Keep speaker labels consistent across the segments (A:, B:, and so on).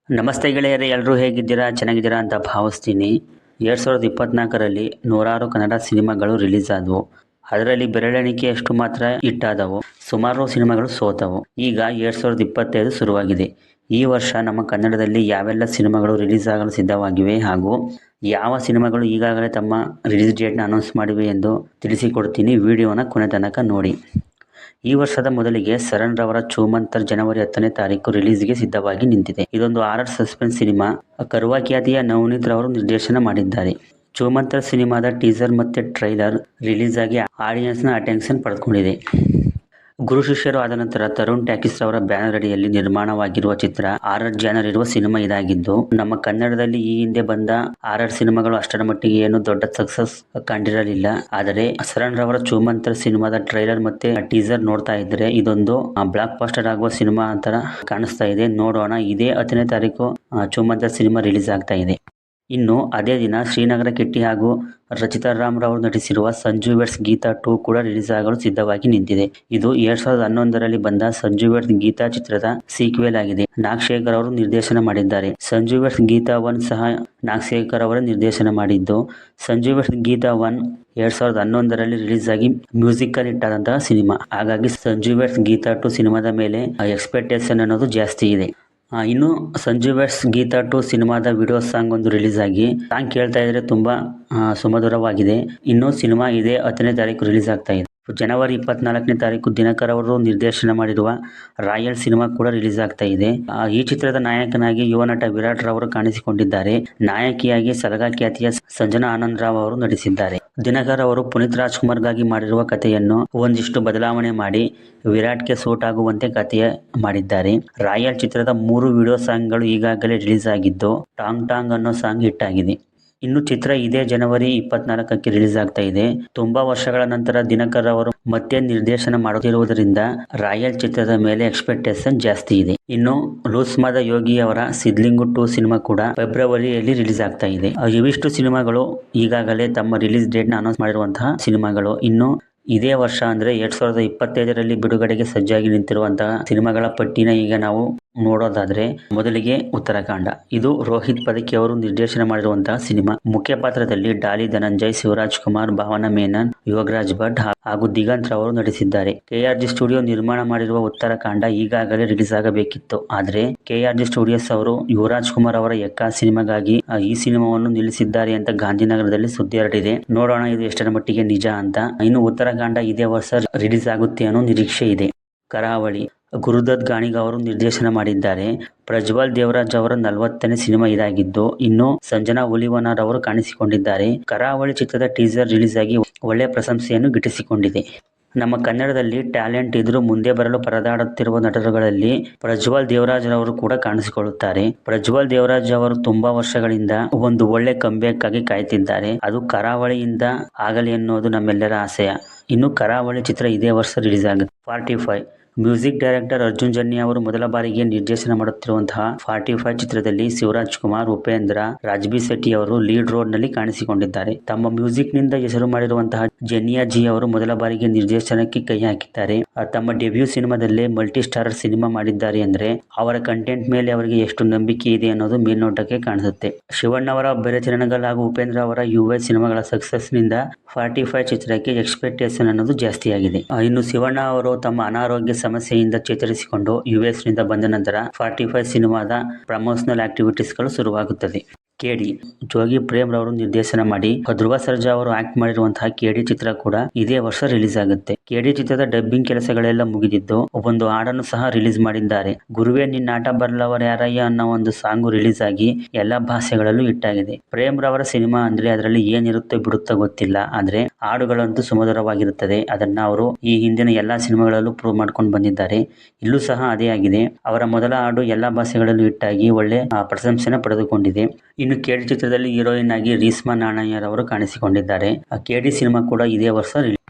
A: ನಮಸ್ತೆ ಗೆಳೆಯರೇ, ಎಲ್ಲರೂ ಹೇಗಿದ್ದೀರಾ? ಚೆನ್ನಾಗಿದ್ದೀರಾ ಅಂತ ಭಾವಿಸ್ತೀನಿ. 2024ರಲ್ಲಿ ನೂರಾರು ಕನ್ನಡ ಸಿನಿಮಾಗಳು ರಿಲೀಸ್ ಆದವು. ಅದರಲ್ಲಿ ಬೆರಳೆಣಿಕೆಯಷ್ಟು ಮಾತ್ರ ಹಿಟ್ಟಾದವು. ಸುಮಾರು ಸಿನಿಮಾಗಳು ಸೋತವು. ಈಗ 2025 ಶುರುವಾಗಿದೆ. ಈ ವರ್ಷ ನಮ್ಮ ಕನ್ನಡದಲ್ಲಿ ಯಾವೆಲ್ಲ ಸಿನಿಮಾಗಳು ರಿಲೀಸ್ ಆಗಲು ಸಿದ್ಧವಾಗಿವೆ ಹಾಗೂ ಯಾವ ಸಿನಿಮಾಗಳು ಈಗಾಗಲೇ ತಮ್ಮ ರಿಲೀಸ್ ಡೇಟ್ನ ಅನೌನ್ಸ್ ಮಾಡಿವೆ ಎಂದು ತಿಳಿಸಿಕೊಡ್ತೀನಿ. ವಿಡಿಯೋನ ಕೊನೆ ತನಕ ನೋಡಿ. ಈ ವರ್ಷದ ಮೊದಲಿಗೆ ಸರಣ್ ರವರ ಚೂಮಂತರ್ ಜನವರಿ 10ನೇ ತಾರೀಕು ರಿಲೀಸ್ಗೆ ಸಿದ್ಧವಾಗಿ ನಿಂತಿದೆ. ಇದೊಂದು ಹಾರರ್ ಸಸ್ಪೆನ್ಸ್ ಸಿನಿಮಾ. ಕರ್ವಾ ಖ್ಯಾತಿಯ ನವನೀತ್ ರವರು ನಿರ್ದೇಶನ ಮಾಡಿದ್ದಾರೆ. ಚೂಮಂತರ್ ಸಿನಿಮಾದ ಟೀಸರ್ ಮತ್ತೆ ಟ್ರೈಲರ್ ರಿಲೀಸ್ ಆಗಿ ಆಡಿಯನ್ಸ್ನ ಅಟೆನ್ಷನ್ ಪಡೆದುಕೊಂಡಿದೆ. ಗುರು ಶಿಷ್ಯರು ಆದ ನಂತರ ತರುಣ್ ಟ್ಯಾಕಿಸ್ ರವರ ಬ್ಯಾನರ್ ಅಡಿಯಲ್ಲಿ ನಿರ್ಮಾಣವಾಗಿರುವ ಚಿತ್ರ. ಹಾರರ್ ಜಾನರ್ ಇರುವ ಸಿನಿಮಾ ಇದಾಗಿದ್ದು, ನಮ್ಮ ಕನ್ನಡದಲ್ಲಿ ಈ ಹಿಂದೆ ಬಂದ ಹಾರರ್ ಸಿನಿಮಾಗಳು ಅಷ್ಟರ ಮಟ್ಟಿಗೆ ಏನು ದೊಡ್ಡ ಸಕ್ಸಸ್ ಕಂಡಿರಲಿಲ್ಲ. ಆದರೆ ಸರಣ್ ರವರ ಚೂಮಂತರ್ ಸಿನಿಮಾದ ಟ್ರೈಲರ್ ಮತ್ತೆ ಟೀಸರ್ ನೋಡ್ತಾ ಇದ್ರೆ ಇದೊಂದು ಬ್ಲಾಕ್ ಬಸ್ಟರ್ ಆಗುವ ಸಿನಿಮಾ ಅಂತರ ಕಾಣಿಸ್ತಾ ಇದೆ. ನೋಡೋಣ. ಇದೇ 10ನೇ ತಾರೀಕು ಚೂಮಂತರ್ ಸಿನಿಮಾ ರಿಲೀಸ್ ಆಗ್ತಾ ಇದೆ. ಇನ್ನು ಅದೇ ದಿನ ಶ್ರೀನಗರ ಕಿಟ್ಟಿ ಹಾಗೂ ರಚಿತಾ ರಾಮ್ ರವರು ನಟಿಸಿರುವ ಸಂಜು ವೆಡ್ಸ್ ಗೀತಾ 2 ಕೂಡ ರಿಲೀಸ್ ಆಗಲು ಸಿದ್ಧವಾಗಿ ನಿಂತಿದೆ. ಇದು 2011ರಲ್ಲಿ ಬಂದ ಸಂಜು ವೆಡ್ಸ್ ಗೀತಾ ಚಿತ್ರದ ಸೀಕ್ವೆಲ್ ಆಗಿದೆ. ನಾಗಶೇಖರ್ ಅವರು ನಿರ್ದೇಶನ ಮಾಡಿದ್ದಾರೆ. ಸಂಜು ವೆಡ್ಸ್ ಗೀತಾ 1 ಸಹ ನಾಗಶೇಖರ್ ಅವರೇ ನಿರ್ದೇಶನ ಮಾಡಿದ್ದು, ಸಂಜು ವೆಡ್ಸ್ ಗೀತಾ 1 2011ರಲ್ಲಿ ರಿಲೀಸ್ ಆಗಿ ಮ್ಯೂಸಿಕಲ್ ಹಿಟ್ ಆದಂತಹ ಸಿನಿಮಾ. ಹಾಗಾಗಿ ಸಂಜು ವೆಡ್ಸ್ ಗೀತಾ 2 ಸಿನಿಮಾದ ಮೇಲೆ ಎಕ್ಸ್ಪೆಕ್ಟೇಷನ್ ಅನ್ನೋದು ಜಾಸ್ತಿ ಇದೆ. ಇನ್ನು ಸಂಜು ವೆಡ್ಸ್ ಗೀತಾ 2 ಸಿನಿಮಾದ ವಿಡಿಯೋ ಸಾಂಗ್ ಒಂದು ರಿಲೀಸ್ ಆಗಿ ಸಾಂಗ್ ಕೇಳ್ತಾ ಇದ್ರೆ ತುಂಬಾ ಸುಮಧುರವಾಗಿದೆ. ಇನ್ನು ಸಿನಿಮಾ ಇದೇ 10ನೇ ತಾರೀಕು ರಿಲೀಸ್ ಆಗ್ತಾ ಇದೆ. ಜನವರಿ 24ನೇ ತಾರೀಕು ದಿನಕರ್ ಅವರು ನಿರ್ದೇಶನ ಮಾಡಿರುವ ರಾಯಲ್ ಸಿನಿಮಾ ಕೂಡ ರಿಲೀಸ್ ಆಗ್ತಾ ಇದೆ. ಈ ಚಿತ್ರದ ನಾಯಕನಾಗಿ ಯುವ ನಟ ವಿರಾಟ್ ರವರು ಕಾಣಿಸಿಕೊಂಡಿದ್ದಾರೆ. ನಾಯಕಿಯಾಗಿ ಸಲಗಾ ಖ್ಯಾತಿಯ ಸಂಜನಾ ಆನಂದ್ ರಾವ್ ಅವರು ನಟಿಸಿದ್ದಾರೆ. ದಿನಕರ್ ಅವರು ಪುನೀತ್ ರಾಜ್ಕುಮಾರ್ಗಾಗಿ ಮಾಡಿರುವ ಕಥೆಯನ್ನು ಒಂದಿಷ್ಟು ಬದಲಾವಣೆ ಮಾಡಿ ವಿರಾಟ್ಗೆ ಸೂಟ್ ಆಗುವಂತೆ ಕಥೆ ಮಾಡಿದ್ದಾರೆ. ರಾಯಲ್ ಚಿತ್ರದ 3 ವಿಡಿಯೋ ಸಾಂಗ್ಗಳು ಈಗಾಗಲೇ ರಿಲೀಸ್ ಆಗಿದ್ದು, ಟಾಂಗ್ ಟಾಂಗ್ ಅನ್ನೋ ಸಾಂಗ್ ಹಿಟ್ ಆಗಿದೆ. ಇನ್ನು ಚಿತ್ರ ಇದೇ ಜನವರಿ 24ಕ್ಕೆ ರಿಲೀಸ್ ಆಗ್ತಾ ಇದೆ. ತುಂಬಾ ವರ್ಷಗಳ ನಂತರ ದಿನಕರ್ ಅವರು ಮತ್ತೆ ನಿರ್ದೇಶನ ಮಾಡುತ್ತಿರುವುದರಿಂದ ರಾಯಲ್ ಚಿತ್ರದ ಮೇಲೆ ಎಕ್ಸ್ಪೆಕ್ಟೇಷನ್ ಜಾಸ್ತಿ ಇದೆ. ಇನ್ನು ಲೂಸ್ಮಾದ ಯೋಗಿ ಅವರ ಸಿದ್ಲಿಂಗು 2 ಸಿನಿಮಾ ಕೂಡ ಫೆಬ್ರವರಿಯಲ್ಲಿ ರಿಲೀಸ್ ಆಗ್ತಾ ಇದೆ. ಇವಿಷ್ಟು ಸಿನಿಮಾಗಳು ಈಗಾಗಲೇ ತಮ್ಮ ರಿಲೀಸ್ ಡೇಟ್ನ ಅನೌನ್ಸ್ ಮಾಡಿರುವಂತಹ ಸಿನಿಮಾಗಳು. ಇನ್ನು ಇದೇ ವರ್ಷ ಅಂದ್ರೆ 2025ರಲ್ಲಿ ಬಿಡುಗಡೆಗೆ ಸಜ್ಜಾಗಿ ನಿಂತಿರುವಂತಹ ಸಿನಿಮಾಗಳ ಪಟ್ಟಿನ ಈಗ ನಾವು ನೋಡೋದಾದ್ರೆ, ಮೊದಲಿಗೆ ಉತ್ತರಾಖಂಡ. ಇದು ರೋಹಿತ್ ಪದಕಿ ಅವರು ನಿರ್ದೇಶನ ಮಾಡಿರುವಂತಹ ಸಿನಿಮಾ. ಮುಖ್ಯ ಪಾತ್ರದಲ್ಲಿ ಡಾಲಿ ಧನಂಜಯ್, ಶಿವರಾಜ್ ಕುಮಾರ್, ಭಾವನಾ ಮೆನನ್, ಯೋಗರಾಜ್ ಭಟ್ ಹಾಗೂ ದಿಗಂತ್ ರವರು ನಟಿಸಿದ್ದಾರೆ. ಕೆಆರ್ಜಿ ಸ್ಟುಡಿಯೋ ನಿರ್ಮಾಣ ಮಾಡಿರುವ ಉತ್ತರಾಖಂಡ ಈಗಾಗಲೇ ರಿಲೀಸ್ ಆಗಬೇಕಿತ್ತು. ಆದ್ರೆ ಕೆಆರ್ಜಿ ಸ್ಟುಡಿಯೋಸ್ ಅವರು ಯುವರಾಜ್ ಕುಮಾರ್ ಅವರ ಎಕ್ಕಾ ಸಿನಿಮಾಗಾಗಿ ಈ ಸಿನಿಮಾವನ್ನು ನಿಲ್ಲಿಸಿದ್ದಾರೆ ಅಂತ ಗಾಂಧಿನಗರದಲ್ಲಿ ಸುದ್ದಿ ಹರಡಿದೆ. ನೋಡೋಣ ಇದು ಎಷ್ಟರ ಮಟ್ಟಿಗೆ ನಿಜ ಅಂತ. ಇನ್ನು ಉತ್ತರಾಖಂಡ ಇದೇ ವರ್ಷ ರಿಲೀಸ್ ಆಗುತ್ತೆ ಅನ್ನೋ ನಿರೀಕ್ಷೆ ಇದೆ. ಕರಾವಳಿ. ಗುರುದತ್ ಗಾಣಿಗ ಅವರು ನಿರ್ದೇಶನ ಮಾಡಿದ್ದಾರೆ. ಪ್ರಜ್ವಲ್ ದೇವರಾಜ್ ಅವರ 40ನೇ ಸಿನಿಮಾ ಇದಾಗಿದ್ದು, ಇನ್ನು ಸಂಜನಾ ಹುಲಿವನ ರವರು ಕಾಣಿಸಿಕೊಂಡಿದ್ದಾರೆ. ಕರಾವಳಿ ಚಿತ್ರದ ಟೀಸರ್ ರಿಲೀಸ್ ಆಗಿ ಒಳ್ಳೆಯ ಪ್ರಶಂಸೆಯನ್ನು ಗಿಟ್ಟಿಸಿಕೊಂಡಿದೆ. ನಮ್ಮ ಕನ್ನಡದಲ್ಲಿ ಟ್ಯಾಲೆಂಟ್ ಇದ್ರೂ ಮುಂದೆ ಬರಲು ಪರದಾಡುತ್ತಿರುವ ನಟರುಗಳಲ್ಲಿ ಪ್ರಜ್ವಲ್ ದೇವರಾಜ್ ರವರು ಕೂಡ ಕಾಣಿಸಿಕೊಳ್ಳುತ್ತಾರೆ. ಪ್ರಜ್ವಲ್ ದೇವರಾಜ್ ಅವರು ತುಂಬಾ ವರ್ಷಗಳಿಂದ ಒಂದು ಒಳ್ಳೆ ಕಂಬ್ಯಾಕ್ ಆಗಿ ಕಾಯ್ತಿದ್ದಾರೆ. ಅದು ಕರಾವಳಿಯಿಂದ ಆಗಲಿ ಅನ್ನೋದು ನಮ್ಮೆಲ್ಲರ ಆಸೆಯ. ಇನ್ನು ಕರಾವಳಿ ಚಿತ್ರ ಇದೇ ವರ್ಷ ರಿಲೀಸ್ ಆಗುತ್ತೆ. 45 ಮ್ಯೂಸಿಕ್ ಡೈರೆಕ್ಟರ್ ಅರ್ಜುನ್ ಜನ್ಯ ಅವರು ಮೊದಲ ಬಾರಿಗೆ ನಿರ್ದೇಶನ ಮಾಡುತ್ತಿರುವಂತಹ 45 ಚಿತ್ರದಲ್ಲಿ ಶಿವರಾಜ್ ಕುಮಾರ್, ಉಪೇಂದ್ರ, ರಾಜ್ಬಿ ಶೆಟ್ಟಿ ಅವರು ಲೀಡ್ ರೋಲ್ ನಲ್ಲಿ ಕಾಣಿಸಿಕೊಂಡಿದ್ದಾರೆ. ತಮ್ಮ ಮ್ಯೂಸಿಕ್ ನಿಂದ ಹೆಸರು ಮಾಡಿರುವಂತಹ ಜನ್ಯ ಜಿ ಅವರು ಮೊದಲ ಬಾರಿಗೆ ನಿರ್ದೇಶನಕ್ಕೆ ಕೈ ಹಾಕಿದ್ದಾರೆ. ತಮ್ಮ ಡೆಬ್ಯೂ ಸಿನಿಮಾದಲ್ಲೇ ಮಲ್ಟಿ ಸ್ಟಾರರ್ ಸಿನಿಮಾ ಮಾಡಿದ್ದಾರೆ ಅಂದ್ರೆ ಅವರ ಕಂಟೆಂಟ್ ಮೇಲೆ ಅವರಿಗೆ ಎಷ್ಟು ನಂಬಿಕೆ ಇದೆ ಅನ್ನೋದು ಮೇಲ್ನೋಟಕ್ಕೆ ಕಾಣಿಸುತ್ತೆ. ಶಿವಣ್ಣ ಅವರ ಬೆರೆತಿರಣಗಲ್ ಹಾಗೂ ಉಪೇಂದ್ರ ಅವರ ಯುವ ಸಿನಿಮಾಗಳ ಸಕ್ಸಸ್ ನಿಂದ 45 ಚಿತ್ರಕ್ಕೆ ಎಕ್ಸ್ಪೆಕ್ಟೇಷನ್ ಅನ್ನೋದು ಜಾಸ್ತಿ ಆಗಿದೆ. ಇನ್ನು ಶಿವಣ್ಣ ಅವರು ತಮ್ಮ ಅನಾರೋಗ್ಯ ಸಮಸ್ಯೆಯಿಂದ ಚೇತರಿಸಿಕೊಂಡು ಯುಎಸ್ ನಿಂದ ಬಂದ ನಂತರ 45 ಸಿನಿಮಾದ ಪ್ರಮೋಷನಲ್ ಆಕ್ಟಿವಿಟೀಸ್ ಗಳು ಶುರುವಾಗುತ್ತದೆ. ಕೆಡಿ. ಜೋಗಿ ಪ್ರೇಮ್ ರವರು ನಿರ್ದೇಶನ ಮಾಡಿ ಧ್ರುವ ಸರ್ಜಾ ಅವರು ಆಕ್ಟ್ ಮಾಡಿರುವಂತಹ ಕೆಡಿ ಚಿತ್ರ ಕೂಡ ಇದೇ ವರ್ಷ ರಿಲೀಸ್ ಆಗುತ್ತೆ. ಕೆಡಿ ಚಿತ್ರದ ಡಬ್ಬಿಂಗ್ ಕೆಲಸಗಳೆಲ್ಲ ಮುಗಿದಿದ್ದು, ಒಂದು ಹಾಡನ್ನು ಸಹ ರಿಲೀಸ್ ಮಾಡಿದ್ದಾರೆ. ಗುರುವೇ ನಿನ್ನಾಟ ಬರ್ಲವರ ಯಾರಯ್ಯ ಅನ್ನೋ ಒಂದು ಸಾಂಗು ರಿಲೀಸ್ ಆಗಿ ಎಲ್ಲಾ ಭಾಷೆಗಳಲ್ಲೂ ಹಿಟ್ಟಾಗಿದೆ. ಪ್ರೇಮ್ ರವರ ಸಿನಿಮಾ ಅಂದ್ರೆ ಅದರಲ್ಲಿ ಏನಿರುತ್ತೋ ಬಿಡುತ್ತೋ ಗೊತ್ತಿಲ್ಲ, ಆದ್ರೆ ಹಾಡುಗಳಂತೂ ಸುಮಧುರವಾಗಿರುತ್ತದೆ. ಅದನ್ನ ಅವರು ಈ ಹಿಂದಿನ ಎಲ್ಲಾ ಸಿನಿಮಾಗಳಲ್ಲೂ ಪ್ರೂವ್ ಮಾಡ್ಕೊಂಡು ಬಂದಿದ್ದಾರೆ. ಇಲ್ಲೂ ಸಹ ಅದೇ ಆಗಿದೆ. ಅವರ ಮೊದಲ ಹಾಡು ಎಲ್ಲಾ ಭಾಷೆಗಳಲ್ಲೂ ಹಿಟ್ಟಾಗಿ ಒಳ್ಳೆ ಪ್ರಶಂಸೆನ ಪಡೆದುಕೊಂಡಿದೆ. ಇನ್ನು ಕೆಡಿ ಚಿತ್ರದಲ್ಲಿ ಹೀರೋಯಿನ್ ಆಗಿ ರೀಸ್ಮಾ ನಾಣಯ್ಯ ಅವರು ಕಾಣಿಸಿಕೊಂಡಿದ್ದಾರೆ. ಕೆಡಿ ಸಿನಿಮಾ ಕೂಡ ಇದೇ ವರ್ಷ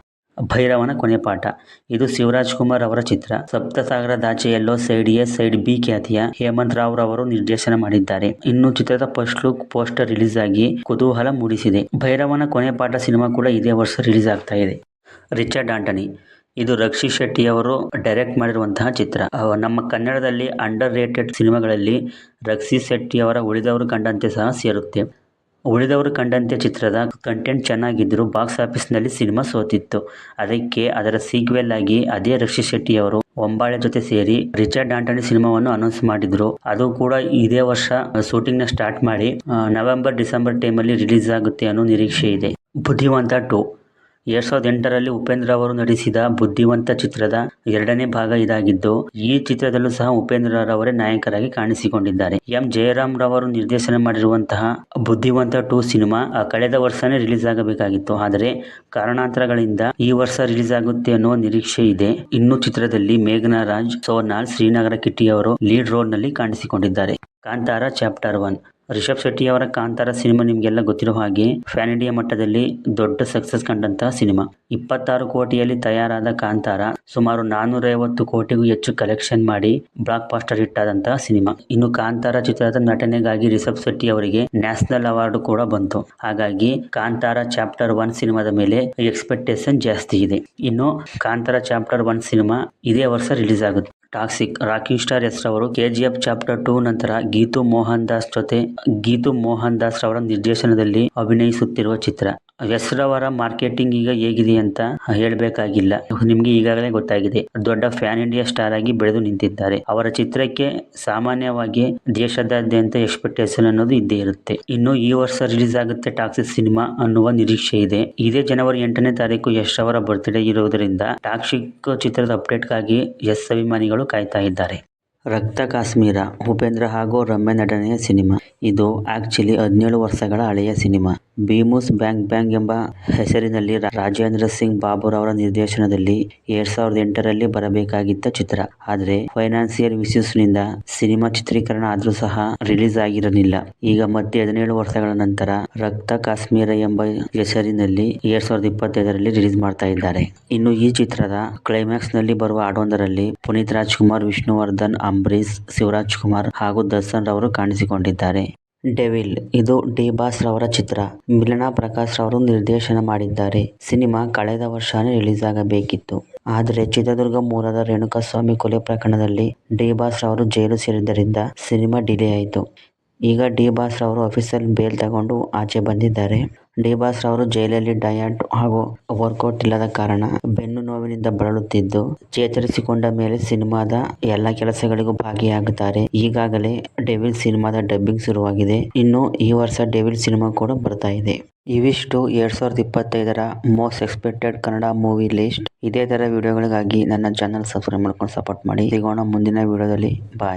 A: ಭೈರವನ ಕೊನೆ ಪಾಠ. ಇದು ಶಿವರಾಜ್ ಕುಮಾರ್ ಅವರ ಚಿತ್ರ. ಸಪ್ತಸಾಗರದಾಚೆ ಎಲ್ಲೋ ಸೈಡ್ ಎ ಸೈಡ್ ಬಿ ಖ್ಯಾತಿಯ ಹೇಮಂತ್ ರಾವ್ ರವರು ನಿರ್ದೇಶನ ಮಾಡಿದ್ದಾರೆ. ಇನ್ನು ಚಿತ್ರದ ಫಸ್ಟ್ ಲುಕ್ ಪೋಸ್ಟರ್ ರಿಲೀಸ್ ಆಗಿ ಕುತೂಹಲ ಮೂಡಿಸಿದೆ. ಭೈರವನ ಕೊನೆ ಪಾಠ ಸಿನಿಮಾ ಕೂಡ ಇದೇ ವರ್ಷ ರಿಲೀಸ್ ಆಗ್ತಾ ಇದೆ. Richard Antony. ಇದು ರಕ್ಷಿತ್ ಶೆಟ್ಟಿ ಅವರು ಡೈರೆಕ್ಟ್ ಮಾಡಿರುವಂತಹ ಚಿತ್ರ. ನಮ್ಮ ಕನ್ನಡದಲ್ಲಿ ಅಂಡರ್ ರೇಟೆಡ್ ಸಿನಿಮಾಗಳಲ್ಲಿ ರಕ್ಷಿತ್ ಶೆಟ್ಟಿ ಅವರ ಉಳಿದವರು ಕಂಡಂತೆ ಸಹ ಸೇರುತ್ತೆ. ಉಳಿದವರು ಕಂಡಂತೆ ಚಿತ್ರದ ಕಂಟೆಂಟ್ ಚೆನ್ನಾಗಿದ್ದರೂ ಬಾಕ್ಸ್ ಆಫೀಸ್ನಲ್ಲಿ ಸಿನಿಮಾ ಸೋತಿತ್ತು. ಅದಕ್ಕೆ ಅದರ ಸೀಕ್ವೆಲ್ ಆಗಿ ಅದೇ ರಕ್ಷಿತ್ ಶೆಟ್ಟಿ ಅವರು ಒಂಬಾಳೆ ಜೊತೆ ಸೇರಿ ರಿಚರ್ಡ್ ಆಂಟನಿ ಸಿನಿಮಾವನ್ನು ಅನೌನ್ಸ್ ಮಾಡಿದ್ರು. ಅದು ಕೂಡ ಇದೇ ವರ್ಷ ಶೂಟಿಂಗ್ ನ ಸ್ಟಾರ್ಟ್ ಮಾಡಿ ನವೆಂಬರ್-ಡಿಸೆಂಬರ್ ಟೈಮಲ್ಲಿ ರಿಲೀಸ್ ಆಗುತ್ತೆ ಅನ್ನೋ ನಿರೀಕ್ಷೆ ಇದೆ. ಬುದ್ಧಿವಂತ 2 2008ರಲ್ಲಿ ಉಪೇಂದ್ರ ಅವರು ನಟಿಸಿದ ಬುದ್ಧಿವಂತ ಚಿತ್ರದ 2ನೇ ಭಾಗ ಇದಾಗಿದ್ದು, ಈ ಚಿತ್ರದಲ್ಲೂ ಸಹ ಉಪೇಂದ್ರ ರವರೇ ನಾಯಕರಾಗಿ ಕಾಣಿಸಿಕೊಂಡಿದ್ದಾರೆ. ಎಂ ಜಯರಾಮ್ ರವರು ನಿರ್ದೇಶನ ಮಾಡಿರುವಂತಹ ಬುದ್ಧಿವಂತ 2 ಸಿನಿಮಾ ಕಳೆದ ವರ್ಷನೇ ರಿಲೀಸ್ ಆಗಬೇಕಾಗಿತ್ತು. ಆದರೆ ಕಾರಣಾಂತರಗಳಿಂದ ಈ ವರ್ಷ ರಿಲೀಸ್ ಆಗುತ್ತೆ ಅನ್ನುವ ನಿರೀಕ್ಷೆ ಇದೆ. ಇನ್ನು ಚಿತ್ರದಲ್ಲಿ ಮೇಘನಾ ರಾಜ್, ಸೋನಾಲ್, ಶ್ರೀನಗರ ಕಿಟ್ಟಿ ಅವರು ಲೀಡ್ ರೋಲ್ ನಲ್ಲಿ ಕಾಣಿಸಿಕೊಂಡಿದ್ದಾರೆ. ಕಾಂತಾರ ಚಾಪ್ಟರ್ 1 ರಿಷಬ್ ಶೆಟ್ಟಿ ಅವರ ಕಾಂತಾರ ಸಿನಿಮಾ ನಿಮಗೆಲ್ಲ ಗೊತ್ತಿರೋ ಹಾಗೆ ಫ್ಯಾನ್ ಇಂಡಿಯಾ ಮಟ್ಟದಲ್ಲಿ ದೊಡ್ಡ ಸಕ್ಸಸ್ ಕಂಡಂತಹ ಸಿನಿಮಾ. 26 ಕೋಟಿಯಲ್ಲಿ ತಯಾರಾದ ಕಾಂತಾರ ಸುಮಾರು 450 ಕೋಟಿಗೂ ಹೆಚ್ಚು ಕಲೆಕ್ಷನ್ ಮಾಡಿ ಬ್ಲಾಕ್ ಬಾಸ್ಟರ್ ಹಿಟ್ ಆದಂತಹ ಸಿನಿಮಾ. ಇನ್ನು ಕಾಂತಾರ ಚಿತ್ರದ ನಟನೆಗಾಗಿ ರಿಷಬ್ ಶೆಟ್ಟಿ ಅವರಿಗೆ ನ್ಯಾಷನಲ್ ಅವಾರ್ಡ್ ಕೂಡ ಬಂತು. ಹಾಗಾಗಿ ಕಾಂತಾರ ಚಾಪ್ಟರ್ 1 ಸಿನಿಮಾದ ಮೇಲೆ ಎಕ್ಸ್ಪೆಕ್ಟೇಷನ್ ಜಾಸ್ತಿ ಇದೆ. ಇನ್ನು ಕಾಂತಾರ ಚಾಪ್ಟರ್ 1 ಸಿನಿಮಾ ಇದೇ ವರ್ಷ ರಿಲೀಸ್ ಆಗುತ್ತೆ. ಟಾಕ್ಸಿಕ್ ರಾಕಿಂಗ್ ಸ್ಟಾರ್ ಯಶ್ ರವರು KGF ಚಾಪ್ಟರ್ 2 ನಂತರ ಗೀತು ಮೋಹನ್ ದಾಸ್ ರವರ ನಿರ್ದೇಶನದಲ್ಲಿ ಅಭಿನಯಿಸುತ್ತಿರುವ ಚಿತ್ರ. ಯಶ್ ರವರ ಮಾರ್ಕೆಟಿಂಗ್ ಈಗ ಹೇಗಿದೆ ಅಂತ ಹೇಳಬೇಕಾಗಿಲ್ಲ, ನಿಮ್ಗೆ ಈಗಾಗಲೇ ಗೊತ್ತಾಗಿದೆ. ದೊಡ್ಡ ಫ್ಯಾನ್ ಇಂಡಿಯಾ ಸ್ಟಾರ್ ಆಗಿ ಬೆಳೆದು ನಿಂತಿದ್ದಾರೆ. ಅವರ ಚಿತ್ರಕ್ಕೆ ಸಾಮಾನ್ಯವಾಗಿ ದೇಶದಾದ್ಯಂತ ಎಕ್ಸ್ಪೆಕ್ಟೇಷನ್ ಅನ್ನೋದು ಇದ್ದೇ ಇರುತ್ತೆ. ಇನ್ನು ಈ ವರ್ಷ ರಿಲೀಸ್ ಆಗುತ್ತೆ ಟಾಕ್ಸಿಕ್ ಸಿನಿಮಾ ಅನ್ನುವ ನಿರೀಕ್ಷೆ ಇದೆ. ಇದೇ ಜನವರಿ 8ನೇ ತಾರೀಕು ಯಶ್ ಅವರ ಬರ್ತ್ಡೇ ಇರುವುದರಿಂದ ಟಾಕ್ಸಿಕ್ ಚಿತ್ರದ ಅಪ್ಡೇಟ್ಗಾಗಿ ಯಶ್ ಅಭಿಮಾನಿಗಳು ಕಾಯ್ತಾ ಇದ್ದಾರೆ. ರಕ್ತ ಕಾಶ್ಮೀರ ಉಪೇಂದ್ರ ಹಾಗೂ ರಮ್ಯಾ ನಟನೆಯ ಸಿನಿಮಾ. ಇದು ಆಕ್ಚುಲಿ 17 ವರ್ಷಗಳ ಹಳೆಯ ಸಿನಿಮಾ. ಭೀಮೂಸ್ ಬ್ಯಾಂಗ್ ಎಂಬ ಹೆಸರಿನಲ್ಲಿ ರಾಜೇಂದ್ರ ಸಿಂಗ್ ಬಾಬುರವರ ನಿರ್ದೇಶನದಲ್ಲಿ 2008ರಲ್ಲಿ ಬರಬೇಕಾಗಿದ್ದ ಚಿತ್ರ. ಆದರೆ ಫೈನಾನ್ಸಿಯಲ್ ಇಶ್ಯೂಸ್ ನಿಂದ ಸಿನಿಮಾ ಚಿತ್ರೀಕರಣ ಆದ್ರೂ ಸಹ ರಿಲೀಸ್ ಆಗಿರಲಿಲ್ಲ. ಈಗ ಮತ್ತೆ 17 ವರ್ಷಗಳ ನಂತರ ರಕ್ತ ಕಾಶ್ಮೀರ ಎಂಬ ಹೆಸರಿನಲ್ಲಿ 2025ರಲ್ಲಿ ರಿಲೀಸ್ ಮಾಡ್ತಾ ಇದ್ದಾರೆ. ಇನ್ನು ಈ ಚಿತ್ರದ ಕ್ಲೈಮ್ಯಾಕ್ಸ್ ನಲ್ಲಿ ಬರುವ ಹಾಡೊಂದರಲ್ಲಿ ಪುನೀತ್ ರಾಜ್ಕುಮಾರ್, ವಿಷ್ಣುವರ್ಧನ್, ಅಂಬರೀಶ್, ಶಿವರಾಜ್ ಕುಮಾರ್ ಹಾಗೂ ದರ್ಶನ್ ರವರು ಕಾಣಿಸಿಕೊಂಡಿದ್ದಾರೆ. ಡೆವಿಲ್ ಇದು ಡಿ ಬಾಸ್ ರವರ ಚಿತ್ರ. ಮಿಲನಾ ಪ್ರಕಾಶ್ ರವರು ನಿರ್ದೇಶನ ಮಾಡಿದ್ದಾರೆ. ಸಿನಿಮಾ ಕಳೆದ ವರ್ಷನೇ ರಿಲೀಸ್ ಆಗಬೇಕಿತ್ತು. ಆದರೆ ಚಿತ್ರದುರ್ಗ ಮೂಲದ ರೇಣುಕಾಸ್ವಾಮಿ ಕೊಲೆ ಪ್ರಕರಣದಲ್ಲಿ ಡಿ ಬಾಸ್ ರವರು ಜೈಲು ಸೇರಿದ್ದರಿಂದ ಸಿನಿಮಾ ಡಿಲೇ ಆಯಿತು. ಈಗ ಡಿ ಬಾಸ್ ರವರು ಅಫಿಷಿಯಲ್ ಬೇಲ್ ತಗೊಂಡು ಆಚೆ ಬಂದಿದ್ದಾರೆ. ಡಿ ಬಾಸ್ ರವರು ಜೈಲಲ್ಲಿ ಡಯಟ್ ಹಾಗೂ ವರ್ಕೌಟ್ ಇಲ್ಲದ ಕಾರಣ ಬೆನ್ನು ನೋವಿನಿಂದ ಬಳಲುತ್ತಿದ್ದು, ಚೇತರಿಸಿಕೊಂಡ ಮೇಲೆ ಸಿನಿಮಾದ ಎಲ್ಲ ಕೆಲಸಗಳಿಗೂ ಭಾಗಿಯಾಗುತ್ತಾರೆ. ಈಗಾಗಲೇ ಡೆವಿಲ್ ಸಿನಿಮಾದ ಡಬ್ಬಿಂಗ್ ಶುರುವಾಗಿದೆ. ಇನ್ನು ಈ ವರ್ಷ ಡೆವಿಲ್ ಸಿನಿಮಾ ಕೂಡ ಬರ್ತಾ ಇದೆ. ಇವಿಷ್ಟು 2025ರ most expected Kannada movie list. ಇದೇ ತರ ವಿಡಿಯೋಗಳಿಗಾಗಿ ನನ್ನ ಚಾನಲ್ ಸಬ್ಸ್ಕ್ರೈಬ್ ಮಾಡ್ಕೊಂಡು ಸಪೋರ್ಟ್ ಮಾಡಿ. ಸಿಗೋಣ ಮುಂದಿನ ವಿಡಿಯೋದಲ್ಲಿ. ಬಾಯ್.